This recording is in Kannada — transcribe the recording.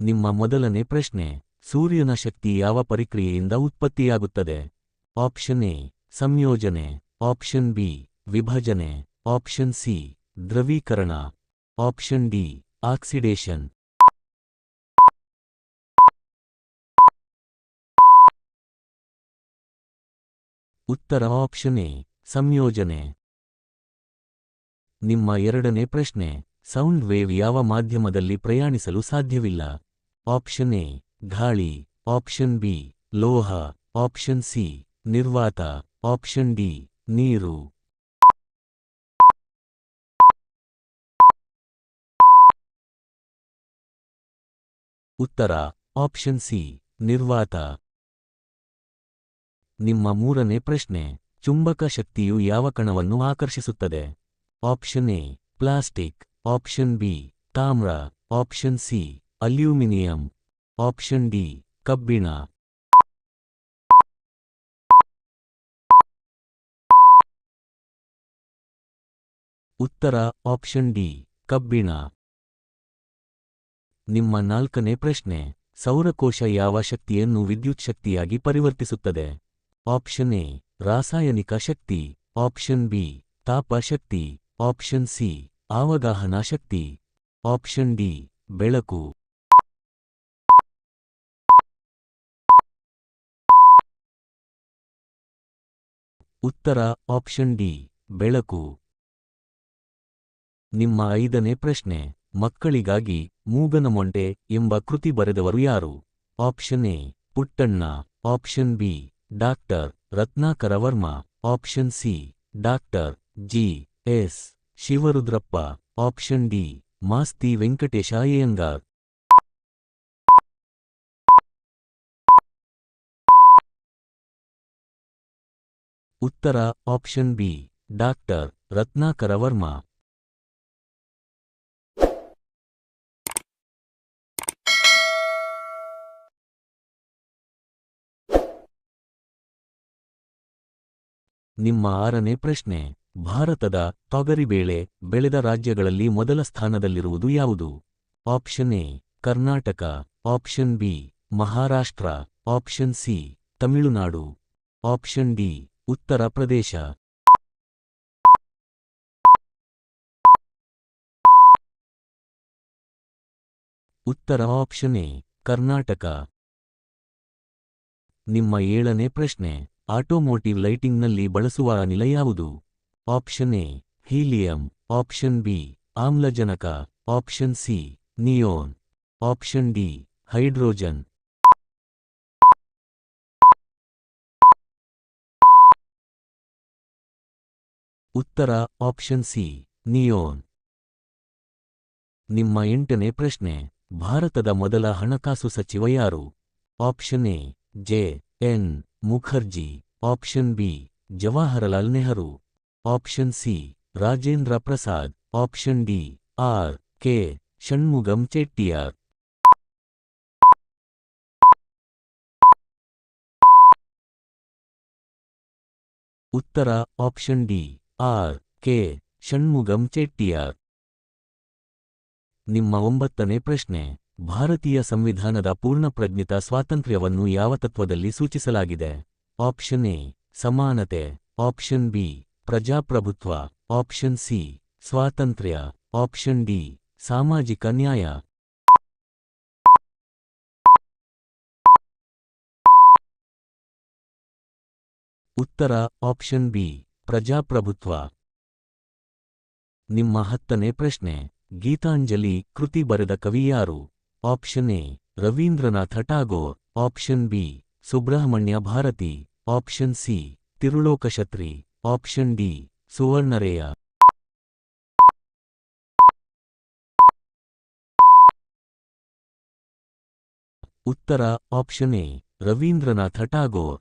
ನಿಮ್ಮ ಮೊದಲನೇ ಪ್ರಶ್ನೆ, ಸೂರ್ಯನ ಶಕ್ತಿ ಯಾವ ಪ್ರಕ್ರಿಯೆಯಿಂದ ಉತ್ಪತ್ತಿಯಾಗುತ್ತದೆ? ಆಪ್ಷನ್ ಎ ಸಂಯೋಜನೆ, ಆಪ್ಷನ್ ಬಿ ವಿಭಜನೆ, ಆಪ್ಷನ್ ಸಿ ದ್ರವೀಕರಣ, ಆಪ್ಷನ್ ಡಿ ಆಕ್ಸಿಡೇಷನ್. ಉತ್ತರ ಆಪ್ಷನ್ ಎ ಸಂಯೋಜನೆ. ನಿಮ್ಮ ಎರಡನೇ ಪ್ರಶ್ನೆ, ಸೌಂಡ್ ವೇವ್ ಯಾವ ಮಾಧ್ಯಮದಲ್ಲಿ ಪ್ರಯಾಣಿಸಲು ಸಾಧ್ಯವಿಲ್ಲ? ಆಪ್ಷನ್ ಎ ಗಾಳಿ, ಆಪ್ಷನ್ ಬಿ ಲೋಹ, ಆಪ್ಷನ್ ಸಿ ನಿರ್ವಾತ, ಆಪ್ಷನ್ ಡಿ ನೀರು. ಉತ್ತರ ಆಪ್ಷನ್ ಸಿ ನಿರ್ವಾತ. ನಿಮ್ಮ ಮೂರನೇ ಪ್ರಶ್ನೆ, ಚುಂಬಕ ಶಕ್ತಿಯು ಯಾವ ಕಣವನ್ನು ಆಕರ್ಷಿಸುತ್ತದೆ? Option A plastic, option B ತಾಮ್ರ, option C aluminium, option D ಕಬ್ಬಿಣ. ಉತ್ತರ ಆಪ್ಷನ್ ಡಿ ಕಬ್ಬಿಣ. ನಿಮ್ಮ ನಾಲ್ಕನೇ ಪ್ರಶ್ನೆ, ಸೌರಕೋಶ ಯಾವ ಶಕ್ತಿಯನ್ನು ವಿದ್ಯುತ್ ಶಕ್ತಿಯಾಗಿ ಪರಿವರ್ತಿಸುತ್ತದೆ? ಆಪ್ಷನ್ ಎ ರಾಸಾಯನಿಕ ಶಕ್ತಿ, ಆಪ್ಷನ್ ಬಿ ತಾಪ ಶಕ್ತಿ, ಆಪ್ಷನ್ ಸಿ ಆವಗಾಹನ ಶಕ್ತಿ, ಆಪ್ಷನ್ ಡಿ ಬೆಳಕು. ಉತ್ತರ ಆಪ್ಷನ್ ಡಿ ಬೆಳಕು. ನಿಮ್ಮ ಐದನೇ ಪ್ರಶ್ನೆ, ಮಕ್ಕಳಿಗಾಗಿ ಮೂಗನ ಮೊಂಟೆ ಎಂಬ ಕೃತಿ ಬರೆದವರು ಯಾರು? Option A Puttanna, option B doctor Ratnakara Varma, option C doctor G S Shivarudrappa, option D Masti Venkatesha Iyengar. ಉತ್ತರ option B doctor Ratnakara Varma. ನಿಮ್ಮ ಆರನೇ ಪ್ರಶ್ನೆ, ಭಾರತದ ತೊಗರಿಬೇಳೆ ಬೆಳೆದ ರಾಜ್ಯಗಳಲ್ಲಿ ಮೊದಲ ಸ್ಥಾನದಲ್ಲಿರುವುದು ಯಾವುದು? Option A Karnataka, option B Maharashtra, option C Tamil Nadu, option D Uttar Pradesh. ಉತ್ತರ ಆಪ್ಷನ್ ಎ ಕರ್ನಾಟಕ. ನಿಮ್ಮ ಏಳನೇ ಪ್ರಶ್ನೆ, ಆಟೋಮೋಟಿವ್ ಲೈಟಿಂಗ್ನಲ್ಲಿ ಬಳಸುವ ಅನಿಲ ಯಾವುದು? Option A helium, option B ಆಮ್ಲಜನಕ, option C neon, option D hydrogen. ಉತ್ತರ ಆಪ್ಷನ್ ಸಿ ನಿಯೋನ್. ನಿಮ್ಮ ಎಂಟನೇ ಪ್ರಶ್ನೆ, ಭಾರತದ ಮೊದಲ ಹಣಕಾಸು ಸಚಿವ ಯಾರು? Option A J N Mukherjee, option B Jawaharlal Nehru, option C Rajendra Prasad, option D R K Shanmugam Chettiar. ಉತ್ತರ option D R K Shanmugam Chettiar. ನಿಮ್ಮ ಒಂಬತ್ತನೇ ಪ್ರಶ್ನೆ, ಭಾರತೀಯ ಸಂವಿಧಾನದ ಪೂರ್ಣಪ್ರಜ್ಞಿತ ಸ್ವಾತಂತ್ರ್ಯವನ್ನು ಯಾವ ತತ್ವದಲ್ಲಿ ಸೂಚಿಸಲಾಗಿದೆ? ಆಪ್ಷನ್ ಎ ಸಮಾನತೆ, ಆಪ್ಷನ್ ಬಿ ಪ್ರಜಾಪ್ರಭುತ್ವ, ಆಪ್ಷನ್ ಸಿ ಸ್ವಾತಂತ್ರ್ಯ, ಆಪ್ಷನ್ ಡಿ ಸಾಮಾಜಿಕ ನ್ಯಾಯ. ಉತ್ತರ ಆಪ್ಷನ್ ಬಿ ಪ್ರಜಾಪ್ರಭುತ್ವ. ನಿಮ್ಮ ಹತ್ತನೇ ಪ್ರಶ್ನೆ, ಗೀತಾಂಜಲಿ ಕೃತಿ ಬರೆದ ಕವಿ ಯಾರು? Option A Rabindranath Tagore, option B Subramania Bharati, option C ತಿರುಳೋಕಶತ್ರಿ, ಆಪ್ಷನ್ ಡಿ ಸುವರ್ಣರೇಯ. ಉತ್ತರ ಆಪ್ಷನ್ ಎ ರವೀಂದ್ರನಾಥ ಠಾಗೋರ್.